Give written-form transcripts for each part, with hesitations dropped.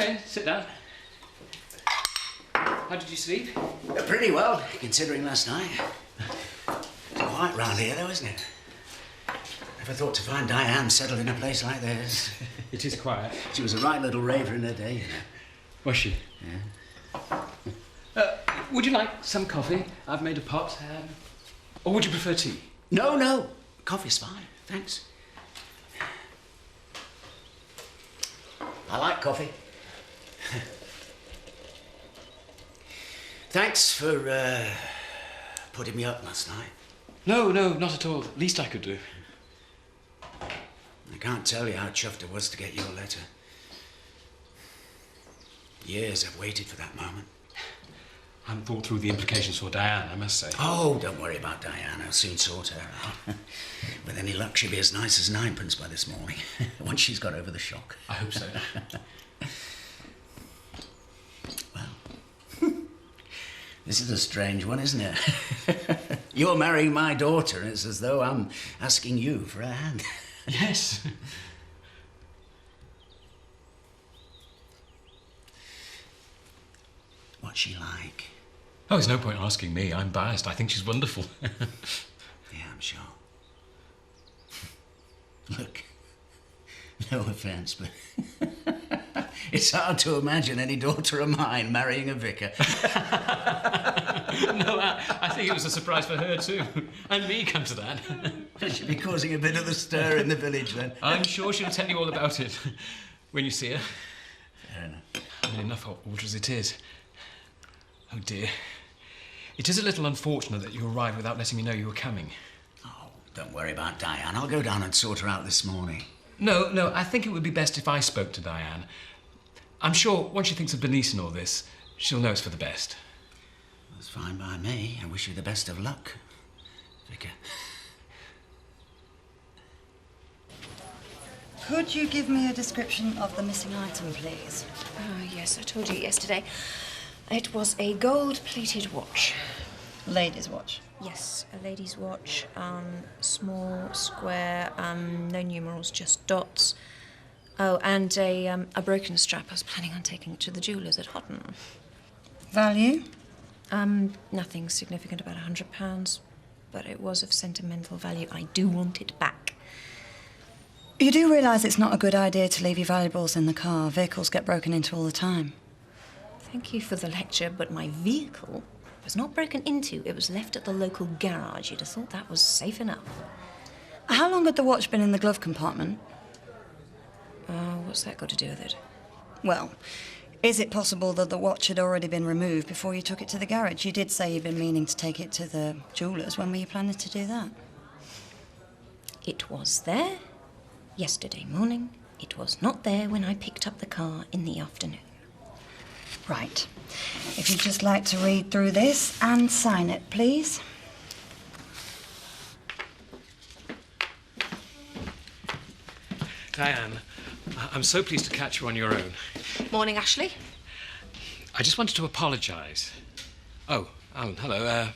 in. Sit down. How did you sleep? Pretty well, considering last night. It's quiet round here, though, isn't it? Never thought to find Diane settled in a place like this. It is quiet. She was a right little raver in her day, you know. Was she? Yeah. Would you like some coffee? I've made a pot. Or would you prefer tea? No. Coffee's fine, thanks. I like coffee. Thanks for putting me up last night. No, not at all. Least I could do. I can't tell you how chuffed I was to get your letter. Years I've waited for that moment. I haven't thought through the implications for Diane, I must say. Oh, don't worry about Diane. I'll soon sort her out. With any luck, she'll be as nice as ninepence by this morning, once she's got over the shock. I hope so. Well, this is a strange one, isn't it? You're marrying my daughter, and it's as though I'm asking you for a hand. Yes. What's she like? Oh, there's no point asking me. I'm biased. I think she's wonderful. Yeah, I'm sure. Look, no offence, but it's hard to imagine any daughter of mine marrying a vicar. No, I think it was a surprise for her too. And me, come to that. She'll be causing a bit of a stir in the village then. I'm sure she'll tell you all about it when you see her. Fair enough. I mean, enough hot water as it is. Oh dear. It is a little unfortunate that you arrived without letting me know you were coming. Oh, don't worry about Diane. I'll go down and sort her out this morning. No, I think it would be best if I spoke to Diane. I'm sure once she thinks of Bernice and all this, she'll know it's for the best. That's fine by me. I wish you the best of luck, Vicar. Could you give me a description of the missing item, please? Oh, yes, I told you yesterday. It was a gold-plated watch. Ladies' watch. Yes, a lady's watch. Small, square, no numerals, just dots. Oh, and a broken strap. I was planning on taking it to the jewellers at Houghton. Value? Nothing significant, about £100, but it was of sentimental value. I do want it back. You do realise it's not a good idea to leave your valuables in the car. Vehicles get broken into all the time. Thank you for the lecture, but my vehicle was not broken into. It was left at the local garage. You'd have thought that was safe enough. How long had the watch been in the glove compartment? What's that got to do with it? Well, is it possible that the watch had already been removed before you took it to the garage? You did say you'd been meaning to take it to the jewellers. When were you planning to do that? It was there yesterday morning. It was not there when I picked up the car in the afternoon. Right. If you'd just like to read through this and sign it, please. Diane, I'm so pleased to catch you on your own. Morning, Ashley. I just wanted to apologise. Oh, Alan, hello.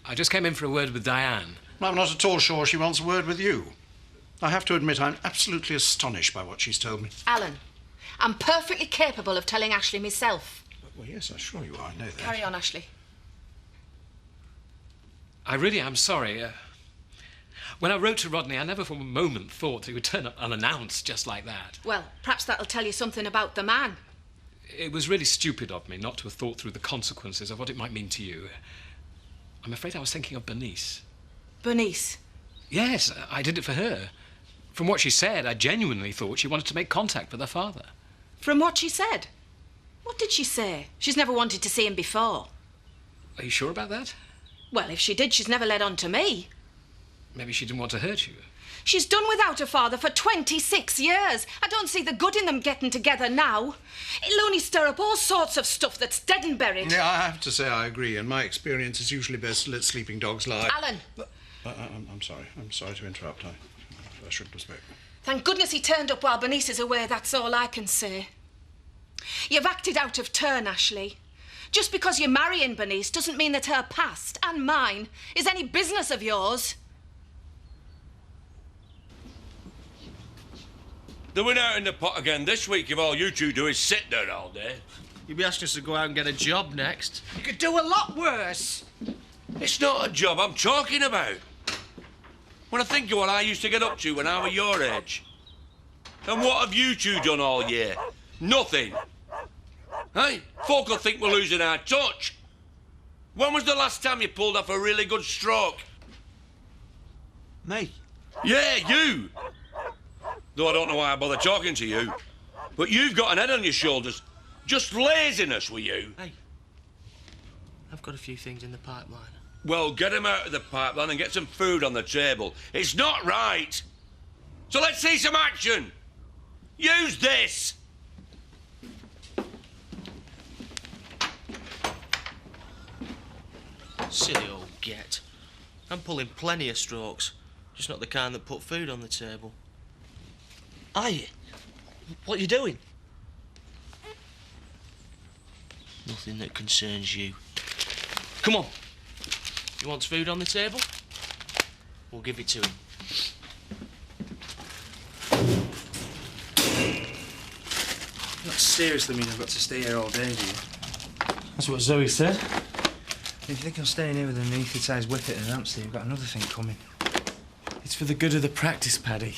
I just came in for a word with Diane. I'm not at all sure she wants a word with you. I have to admit I'm absolutely astonished by what she's told me. Alan, I'm perfectly capable of telling Ashley myself. Well, yes, I'm sure you are. I know that. Carry on, Ashley. I really am sorry. When I wrote to Rodney, I never for a moment thought he would turn up unannounced just like that. Well, perhaps that'll tell you something about the man. It was really stupid of me not to have thought through the consequences of what it might mean to you. I'm afraid I was thinking of Bernice. Bernice? Yes, I did it for her. From what she said, I genuinely thought she wanted to make contact with her father. From what she said? What did she say? She's never wanted to see him before. Are you sure about that? Well, if she did, she's never led on to me. Maybe she didn't want to hurt you. She's done without her father for 26 years. I don't see the good in them getting together now. It'll only stir up all sorts of stuff that's dead and buried. Yeah, I have to say I agree. In my experience, it's usually best to let sleeping dogs lie. Alan! I'm sorry. I'm sorry to interrupt. I shouldn't have spoken. Thank goodness he turned up while Bernice is away, that's all I can say. You've acted out of turn, Ashley. Just because you're marrying Bernice doesn't mean that her past, and mine, is any business of yours. They went out in the pot again this week if all you two do is sit there all day. You'd be asking us to go out and get a job next. You could do a lot worse. It's not a job I'm talking about. When I think of what I used to get up to when I was your age. And what have you two done all year? Nothing. Hey, folk will think we're losing our touch. When was the last time you pulled off a really good stroke? Me? Yeah, you. Though I don't know why I bother talking to you. But you've got an head on your shoulders. Just laziness with you. Hey, I've got a few things in the pipeline. Well, get them out of the pipeline and get some food on the table. It's not right. So let's see some action. Use this. Silly old get. I'm pulling plenty of strokes. Just not the kind that put food on the table. Are you? What are you doing? Nothing that concerns you. Come on. You want food on the table? We'll give it to him. Not seriously mean I've got to stay here all day, do you? That's what Zoe said. If you think I'm staying here with an anaesthetised whippet and an hamster, you've got another thing coming. It's for the good of the practice, Paddy.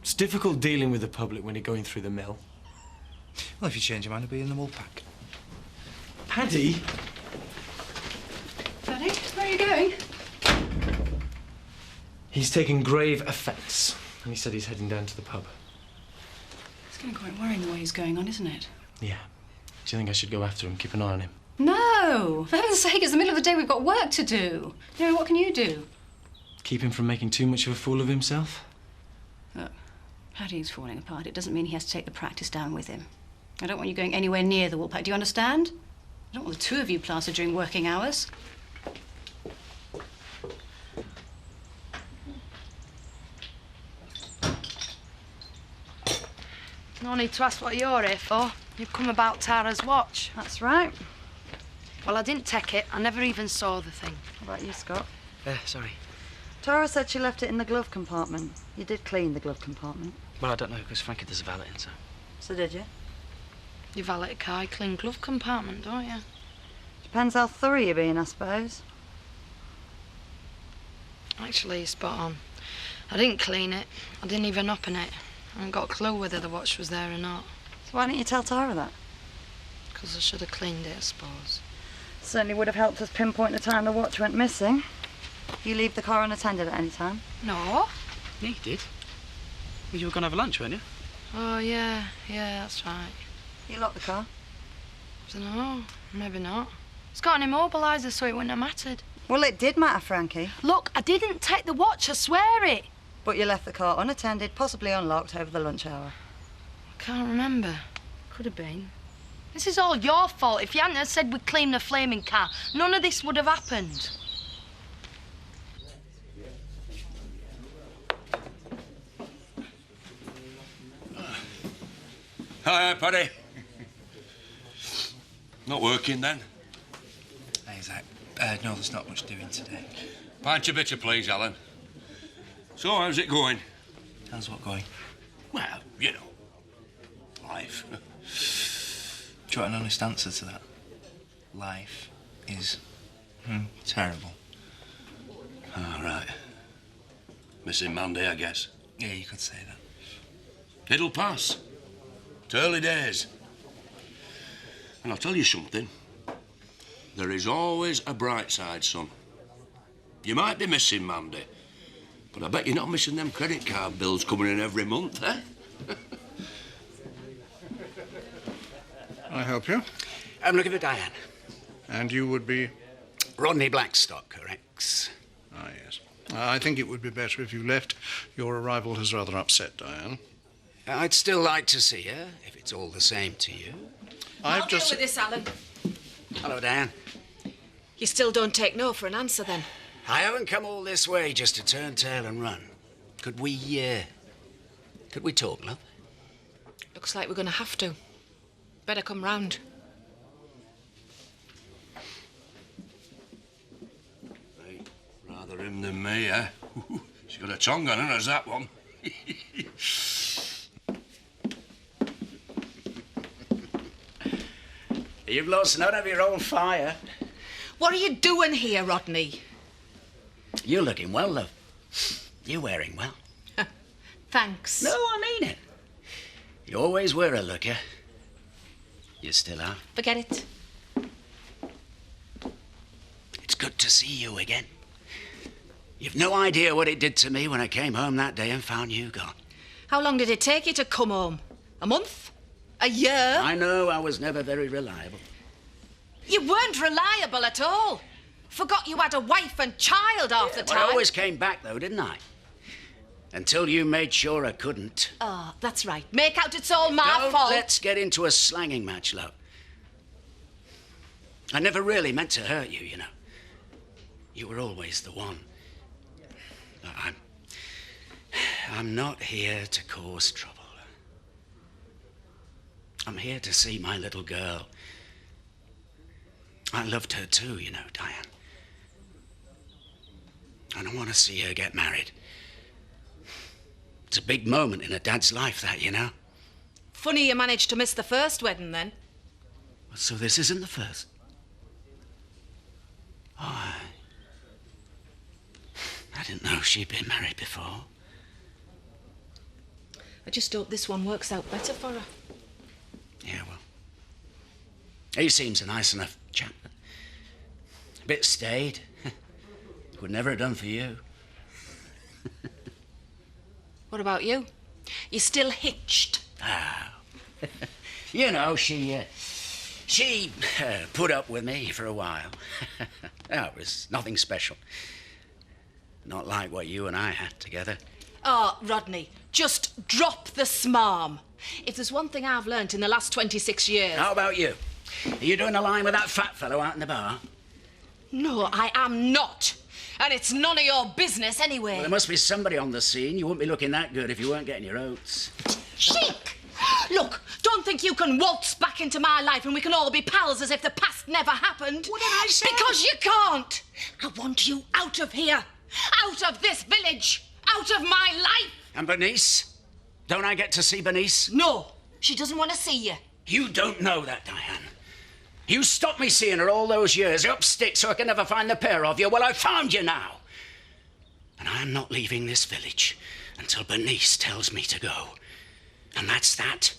It's difficult dealing with the public when you're going through the mill. Well, if you change your mind, I'll be in the wool pack. Paddy? Daddy, where are you going? He's taking grave offence, and he said he's heading down to the pub. It's getting quite worrying the way he's going on, isn't it? Yeah. Do you think I should go after him, keep an eye on him? No! For heaven's sake, it's the middle of the day, we've got work to do. You know, what can you do? Keep him from making too much of a fool of himself? Look, Paddy's falling apart. It doesn't mean he has to take the practice down with him. I don't want you going anywhere near the wool pack. Do you understand? I don't want the two of you plastered during working hours. No need to ask what you're here for. You've come about Tara's watch. That's right. Well, I didn't take it. I never even saw the thing. How about you, Scott? Sorry. Tara said she left it in the glove compartment. You did clean the glove compartment. Well, I don't know, because Frankie does a valet, so... So did you? You valet a car, you clean glove compartment, don't you? Depends how thorough you're being, I suppose. Actually, you're spot on. I didn't clean it. I didn't even open it. I haven't got a clue whether the watch was there or not. So why didn't you tell Tara that? Because I should have cleaned it, I suppose. Certainly would have helped us pinpoint the time the watch went missing. You leave the car unattended at any time? No. Yeah, you did. Well, you were going to have lunch, weren't you? Oh, yeah, that's right. You locked the car? I don't know. Maybe not. It's got an immobiliser, so it wouldn't have mattered. Well, it did matter, Frankie. Look, I didn't take the watch, I swear it. But you left the car unattended, possibly unlocked, over the lunch hour. I can't remember. Could have been. This is all your fault. If you hadn't have said we'd clean the flaming car, none of this would have happened. Hi, Paddy. Not working then? Hey, Zach. No, there's not much doing today. Pint of bitter, please, Alan. So, how's it going? How's what going? Well, you know, life. Do you want an honest answer to that? Life is terrible. All right. Missing Mandy, I guess. Yeah, you could say that. It'll pass. It's early days. And I'll tell you something. There is always a bright side, son. You might be missing Mandy, but I bet you're not missing them credit card bills coming in every month, eh? I help you? I'm looking for Diane. And you would be? Rodney Blackstock, correct? Ah, yes. I think it would be better if you left. Your arrival has rather upset Diane. I'd still like to see her, if it's all the same to you. I'll deal with this, Alan. Hello, Diane. You still don't take no for an answer, then? I haven't come all this way just to turn tail and run. Could we talk, love? Looks like we're going to have to. Better come round. Hey, rather him than me, eh? She's got a tongue on her, as that one. You've lost none of your old fire. What are you doing here, Rodney? You're looking well, love. You're wearing well. Thanks. No, I mean it. You always were a looker. You still are. Forget it. It's good to see you again. You've no idea what it did to me when I came home that day and found you gone. How long did it take you to come home? A month? A year? I know I was never very reliable. You weren't reliable at all. Forgot you had a wife and child half the time. I always came back, though, didn't I? Until you made sure I couldn't. Oh, that's right. Make out it's all my fault. Let's get into a slanging match, love. I never really meant to hurt you, you know. You were always the one. But I'm not here to cause trouble. I'm here to see my little girl. I loved her too, you know, Diane. And I want to see her get married. It's a big moment in a dad's life, that, you know. Funny you managed to miss the first wedding, then. So this isn't the first? Oh, I didn't know she'd been married before. I just hope this one works out better for her. Yeah, well, he seems a nice enough chap. A bit staid. Would never have done for you. What about you? You still hitched? Ah. You know, she put up with me for a while. Oh, it was nothing special. Not like what you and I had together. Oh, Rodney, just drop the smarm. If there's one thing I've learnt in the last 26 years... How about you? Are you doing a line with that fat fellow out in the bar? No, I am not. And it's none of your business anyway. Well, there must be somebody on the scene. You wouldn't be looking that good if you weren't getting your oats. Chic! Look, don't think you can waltz back into my life and we can all be pals as if the past never happened. What did I say? Because you can't. I want you out of here. Out of this village. Out of my life. And Bernice? Don't I get to see Bernice? No, she doesn't want to see you. You don't know that, Diane. You stopped me seeing her all those years, up sticks so I could never find the pair of you. Well, I found you now. And I'm not leaving this village until Bernice tells me to go. And that's that.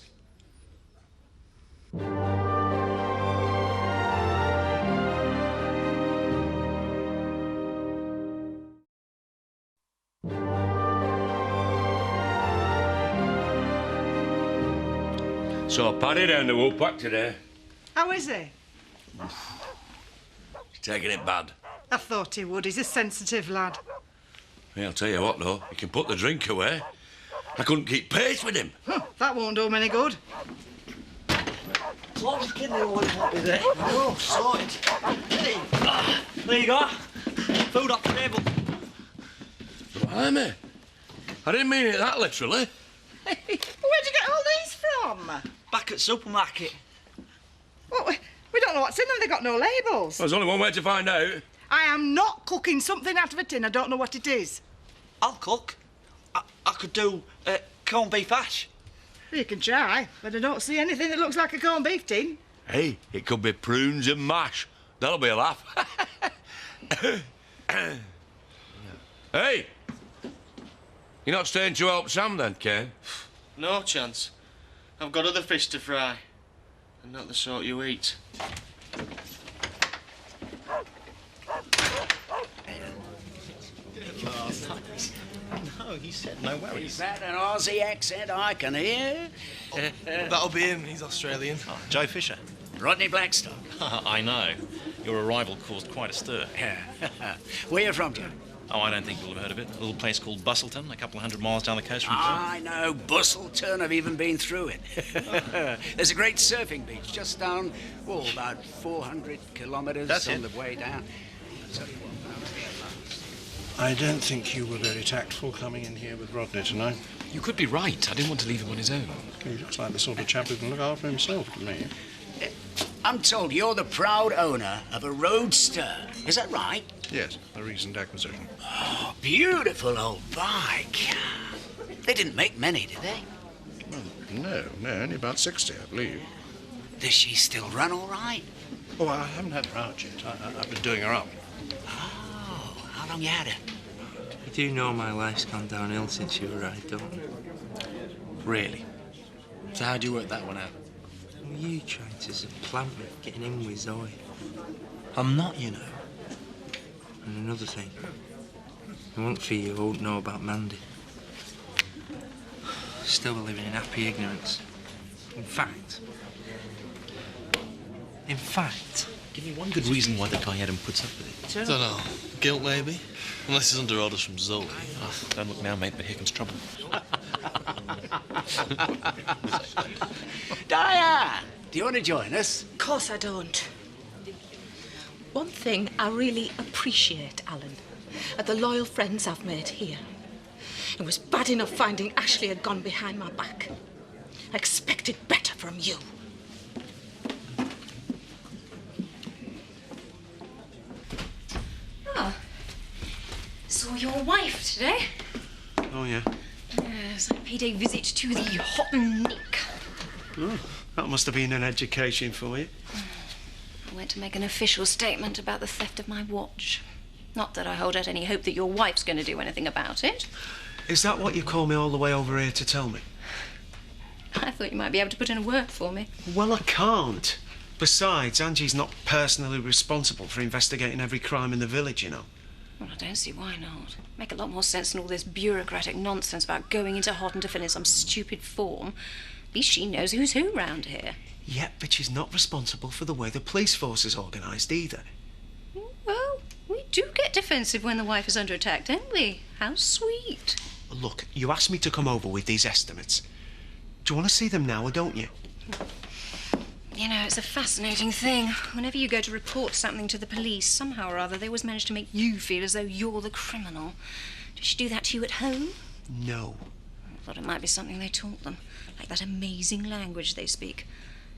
So Paddy down the Woolpack today. How is he? He's taking it bad. I thought he would. He's a sensitive lad. Yeah, I'll tell you what, though. He can put the drink away. I couldn't keep pace with him. That won't do him any good. What kid they all want is it? Oh, sorted. There you go. Food off the table. Blimey. I didn't mean it that literally. Where'd you get all these from? Back at supermarket. What? We don't know what's in them. They've got no labels. There's only one way to find out. I am not cooking something out of a tin. I don't know what it is. I'll cook. I could do corned beef hash. You can try, but I don't see anything that looks like a corned beef tin. Hey, it could be prunes and mash. That'll be a laugh. Hey! You're not staying to help Sam then, Kane? No chance. I've got other fish to fry. And not the sort you eat. No, he said no worries. Is that an Aussie accent I can hear? That'll be him. He's Australian. Oh, Joe Fisher. Rodney Blackstock. I know. Your arrival caused quite a stir. Where you from, Joe? Oh, I don't think you'll have heard of it. A little place called Bustleton, a couple of 100 miles down the coast from I know Bustleton. I've even been through it. There's a great surfing beach just down, about 400 kilometres on the way down. I don't think you were very tactful coming in here with Rodney tonight. You could be right. I didn't want to leave him on his own. He looks like the sort of chap who can look after himself to me. I'm told you're the proud owner of a roadster. Is that right? Yes, a recent acquisition. Oh, beautiful old bike. They didn't make many, did they? Well, no, only about 60, I believe. Does she still run all right? Oh, I haven't had her out yet. I've been doing her up. Oh, how long you had her? You do know my life's gone downhill since you arrived, don't you? Really? So how do you work that one out? Well, you trying to supplant me, getting in with Zoe. I'm not, you know. And another thing. I won't for you, won't know about Mandy. Still living in happy ignorance. In fact... Give me one good reason why the guy Adam puts up with it. Don't know. Guilt, maybe? Unless he's under orders from Zoe. Oh, don't look now, mate, but here comes trouble. Diane, do you want to join us? Of course I don't. One thing I really appreciate, Alan, are the loyal friends I've made here. It was bad enough finding Ashley had gone behind my back. I expected better from you. Oh. Saw your wife today. Oh, yeah? Yes, I paid a visit to the hot nick. Oh, that must have been an education for you. I went to make an official statement about the theft of my watch. Not that I hold out any hope that your wife's going to do anything about it. Is that what you called me all the way over here to tell me? I thought you might be able to put in a word for me. Well, I can't. Besides, Angie's not personally responsible for investigating every crime in the village, you know. Well, I don't see why not. Make a lot more sense than all this bureaucratic nonsense about going into Hodden to fill in some stupid form. At least she knows who's who round here. Yeah, but she's not responsible for the way the police force is organised either. Well, we do get defensive when the wife is under attack, don't we? How sweet. Look, you asked me to come over with these estimates. Do you want to see them now or don't you? You know, it's a fascinating thing. Whenever you go to report something to the police, somehow or other they always manage to make you feel as though you're the criminal. Does she do that to you at home? No. I thought it might be something they taught them, like that amazing language they speak.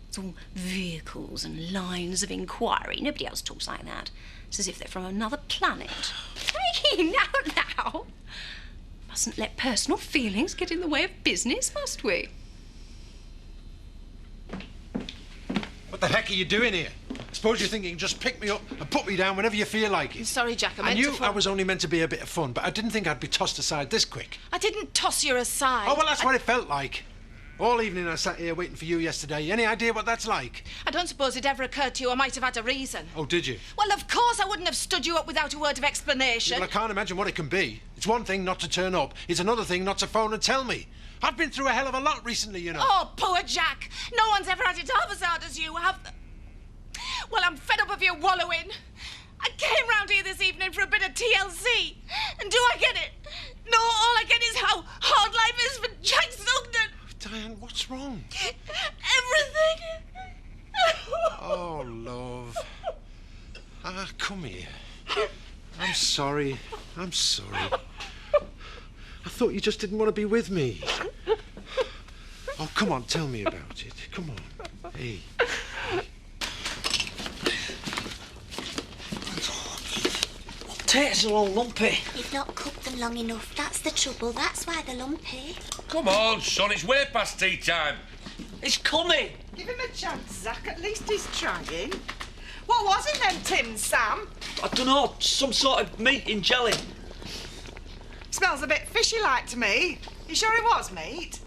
It's all vehicles and lines of inquiry. Nobody else talks like that. It's as if they're from another planet. Hey, now. Mustn't let personal feelings get in the way of business, must we? What the heck are you doing here? I suppose you think you can just pick me up and put me down whenever you feel like it. Sorry, Jack, I knew I was only meant to be a bit of fun, but I didn't think I'd be tossed aside this quick. I didn't toss you aside. Oh, well, that's what it felt like. All evening I sat here waiting for you yesterday. Any idea what that's like? I don't suppose it ever occurred to you I might have had a reason. Oh, did you? Well, of course I wouldn't have stood you up without a word of explanation. Well, I can't imagine what it can be. It's one thing not to turn up. It's another thing not to phone and tell me. I've been through a hell of a lot recently, you know. Oh, poor Jack. No one's ever had it half as hard as you have. Well, I'm fed up of your wallowing. I came round here this evening for a bit of TLC. And do I get it? No, all I get is how hard life is for Jack Sugden. Diane, what's wrong? Everything. Oh, love. Come here. I'm sorry. I'm sorry. I thought you just didn't want to be with me. Oh, come on, tell me about it. Come on. Hey. Potatoes are all lumpy. You've not cooked them long enough. That's the trouble. That's why they're lumpy. Come on, son, it's way past tea time. It's coming. Give him a chance, Zach. At least he's trying. What was in them tins, Sam? I don't know, some sort of meat in jelly. Smells a bit fishy-like to me. You sure it was meat?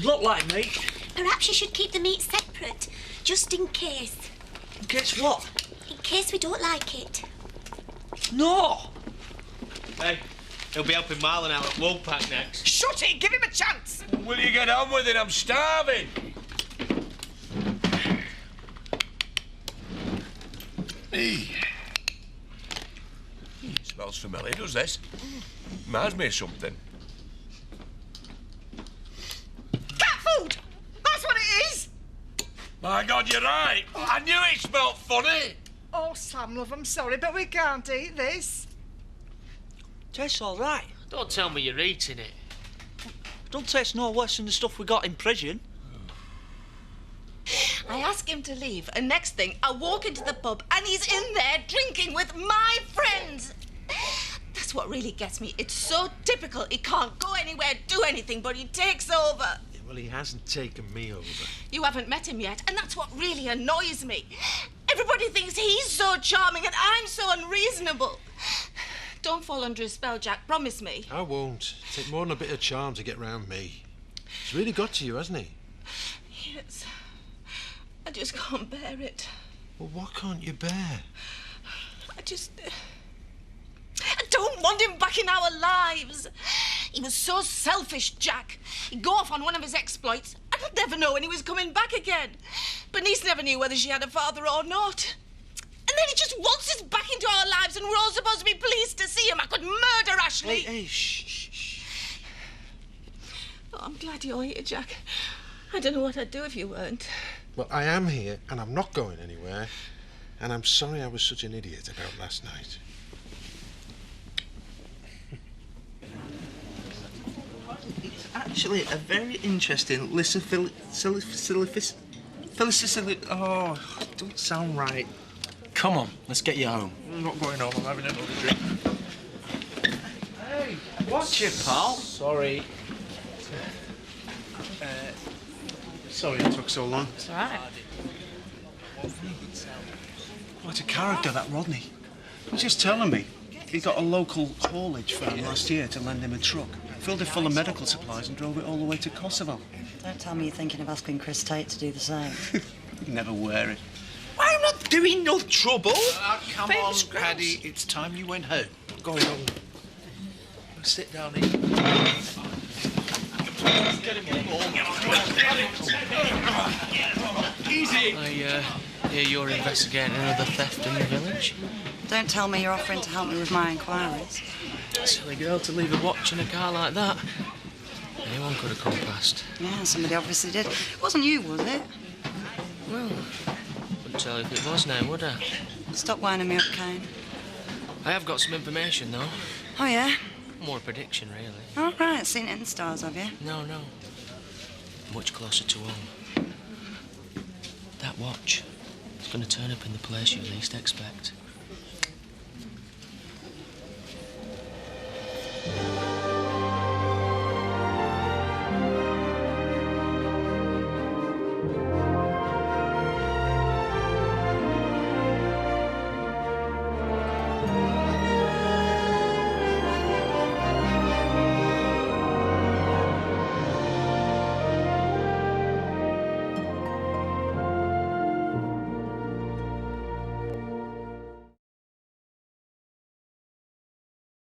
Look like meat. Perhaps you should keep the meat separate, just in case. In case what? In case we don't like it. No! Hey, he'll be helping Marlon out at Woolpack next. Shut it! Give him a chance! Will you get on with it? I'm starving. Hey. Smells familiar, does this? Reminds me of something. Cat food! That's what it is! My God, you're right. I knew it smelled funny. Oh, Sam, love, I'm sorry, but we can't eat this. Tastes all right. Don't tell me you're eating it. Don't taste no worse than the stuff we got in prison. I ask him to leave, and next thing, I walk into the pub, and he's in there drinking with my friends. That's what really gets me. It's so typical. He can't go anywhere, do anything, but he takes over. Well, he hasn't taken me over. You haven't met him yet, and that's what really annoys me. Everybody thinks he's so charming and I'm so unreasonable. Don't fall under his spell, Jack, promise me. I won't. Take more than a bit of charm to get round me. He's really got to you, hasn't he? Yes. I just can't bear it. Well, what can't you bear? I don't want him back in our lives. He was so selfish, Jack. He'd go off on one of his exploits, and I'd never know when he was coming back again. Bernice never knew whether she had a father or not. And then he just waltzes back into our lives, and we're all supposed to be pleased to see him. I could murder Ashley. Hey, shh. Oh, I'm glad you're here, Jack. I don't know what I'd do if you weren't. Well, I am here, and I'm not going anywhere. And I'm sorry I was such an idiot about last night. It's actually a very interesting oh, it don't sound right. Come on, let's get you home. I'm not going home, I'm having another drink. Hey, watch it, pal. Sorry. Sorry it took so long. It's all right. What a character, that Rodney. He was just telling me he got a local haulage firm last year to lend him a truck. Filled it full of medical supplies and drove it all the way to Kosovo. Don't tell me you're thinking of asking Chris Tate to do the same. Never wear it. I'm not doing no trouble. Come on, Paddy, it's time you went home. Going home. Sit down here. Easy! I hear you're investigating another theft in the village. Don't tell me you're offering to help me with my inquiries. Silly girl to leave a watch in a car like that. Anyone could have come past. Yeah, somebody obviously did. It wasn't you, was it? Well, couldn't tell if it was now, would I? Stop winding me up, Kane. I have got some information, though. Oh, yeah? More a prediction, really. All right, seen it in the stars, have you? No. Much closer to home. That watch is going to turn up in the place you least expect.